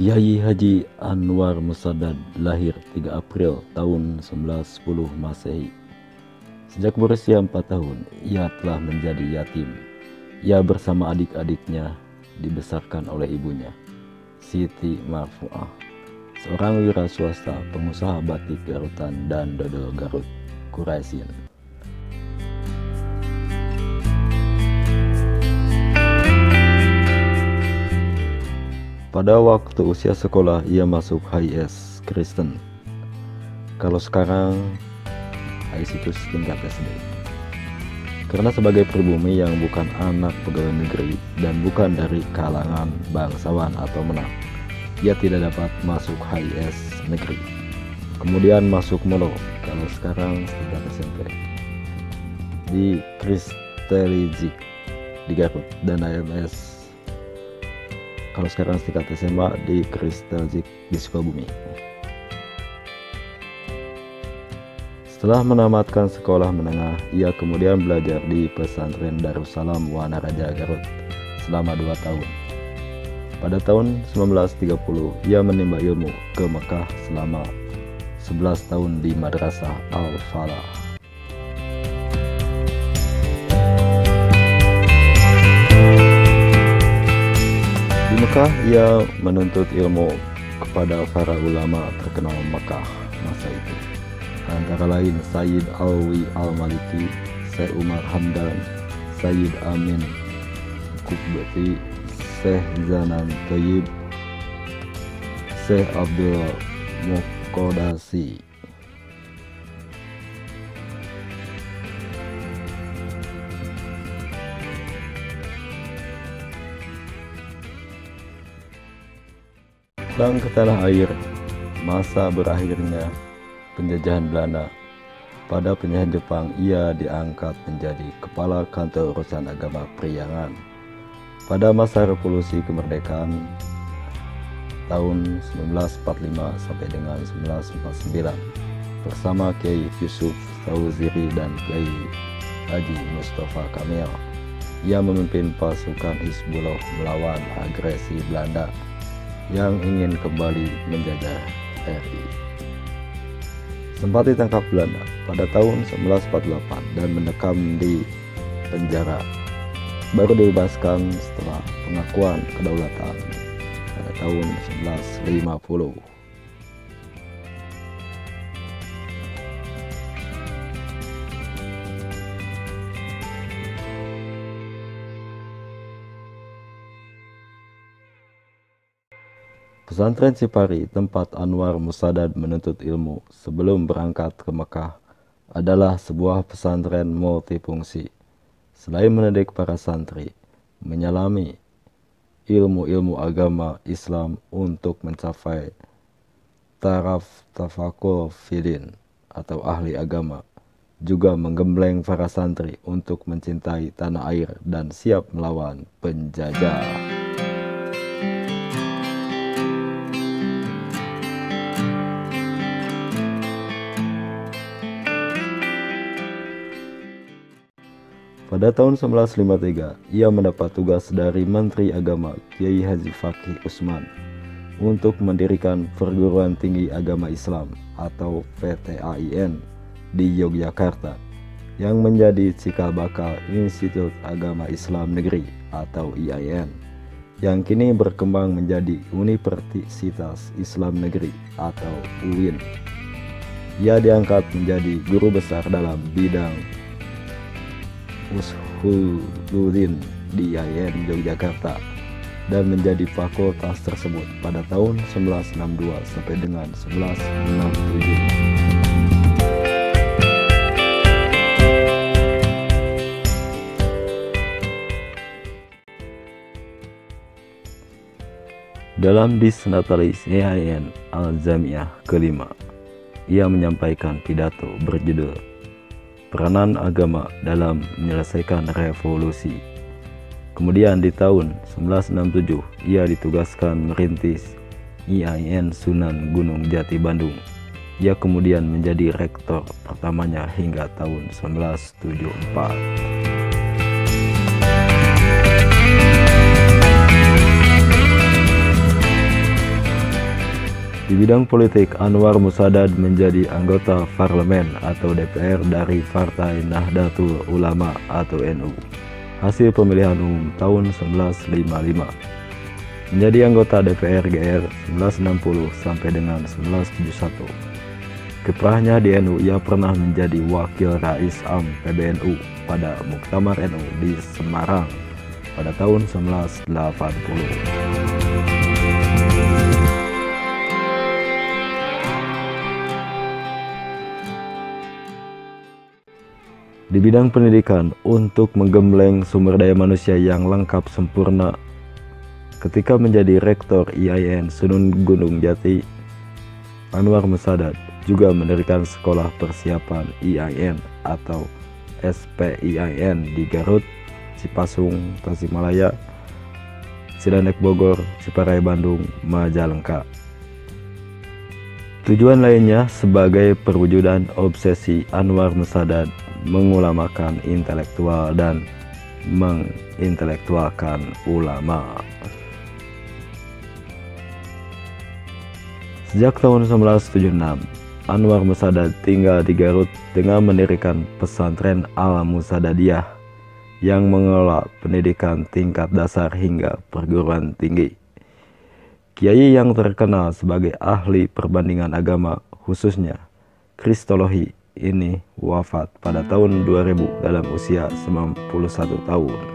Kiai Haji Anwar Musadad lahir 3 April tahun 1910 Masehi. Sejak berusia 4 tahun, ia telah menjadi yatim. Ia bersama adik-adiknya dibesarkan oleh ibunya, Siti Marfu'ah, seorang wira swasta pengusaha batik Garutan dan dodol Garut, Quraisyin. Pada waktu usia sekolah, ia masuk HIS Kristen. Kalau sekarang, HIS itu tingkat SD. Karena sebagai pribumi yang bukan anak pegawai negeri dan bukan dari kalangan bangsawan atau menang, ia tidak dapat masuk HIS negeri. Kemudian masuk Molo, kalau sekarang tingkat SMP, di Kristeligik di Garut, dan AMS kalau sekarang tingkat SMA di Kristeligik di Sukabumi. Setelah menamatkan sekolah menengah, ia kemudian belajar di pesantren Darussalam Wanaraja Garut selama 2 tahun. Pada tahun 1930, ia menimba ilmu ke Mekah selama 11 tahun di Madrasah Al-Falah. Di Mekah, ia menuntut ilmu kepada para ulama terkenal Mekah masa itu, antara lain Sayyid Alwi Al-Maliki, Syekh Umar Hamdan, Sayyid Amin Qutbati, Syekh Zanan Thayyib, Syekh Abdul Muqaddasi. Pulang ke tanah air, masa berakhirnya penjajahan Belanda. Pada penjajahan Jepang, ia diangkat menjadi kepala kantor urusan agama Priangan. Pada masa revolusi kemerdekaan tahun 1945 sampai dengan 1949, bersama Kiai Yusuf Tawziri dan Kiai Haji Mustafa Kamil, ia memimpin pasukan Hizbullah melawan agresi Belanda yang ingin kembali menjajah RI. Sempat ditangkap Belanda pada tahun 1948 dan mendekam di penjara, baru dibebaskan setelah pengakuan kedaulatan pada tahun 1950. Pesantren Cipari, tempat Anwar Musadad menuntut ilmu sebelum berangkat ke Mekah, adalah sebuah pesantren multifungsi. Selain mendidik para santri menyelami ilmu-ilmu agama Islam untuk mencapai taraf tafaqquh fidin atau ahli agama, juga menggembleng para santri untuk mencintai tanah air dan siap melawan penjajah. Pada tahun 1953, ia mendapat tugas dari Menteri Agama Kiai Haji Fakih Usman untuk mendirikan Perguruan Tinggi Agama Islam atau PTAIN di Yogyakarta, yang menjadi cikal bakal Institut Agama Islam Negeri atau IAIN, yang kini berkembang menjadi Universitas Islam Negeri atau UIN. Ia diangkat menjadi guru besar dalam bidang Ushuluddin di IAIN Yogyakarta dan menjadi fakultas tersebut pada tahun 1962 sampai dengan 1973. Dalam dis natalis IAIN Al-Jamiah kelima, ia menyampaikan pidato berjudul Peranan Agama dalam Menyelesaikan Revolusi. Kemudian di tahun 1967, ia ditugaskan merintis IAIN Sunan Gunung Jati Bandung. Ia kemudian menjadi rektor pertamanya hingga tahun 1974. Di bidang politik, Anwar Musaddad menjadi anggota parlemen atau DPR dari Partai Nahdlatul Ulama atau NU. Hasil pemilihan umum tahun 1955. Menjadi anggota DPR GR 1960 sampai dengan 1971. Kiprahnya di NU, ia pernah menjadi Wakil Rais Am PBNU pada Muktamar NU di Semarang pada tahun 1980. Di bidang pendidikan, untuk menggembleng sumber daya manusia yang lengkap sempurna, ketika menjadi Rektor IAIN Sunan Gunung Jati, Anwar Musaddad juga mendirikan Sekolah Persiapan IAIN atau SPIAIN di Garut, Cipasung, Tasikmalaya, Cilandak Bogor, Ciparai Bandung, Majalengka. Tujuan lainnya sebagai perwujudan obsesi Anwar Musaddad mengulamakan intelektual dan mengintelektualkan ulama. Sejak tahun 1976, Anwar Musaddad tinggal di Garut dengan mendirikan pesantren Al-Musaddadiyah yang mengelola pendidikan tingkat dasar hingga perguruan tinggi. Kiai yang terkenal sebagai ahli perbandingan agama, khususnya Kristologi, ini wafat pada tahun 2000 dalam usia 91 tahun.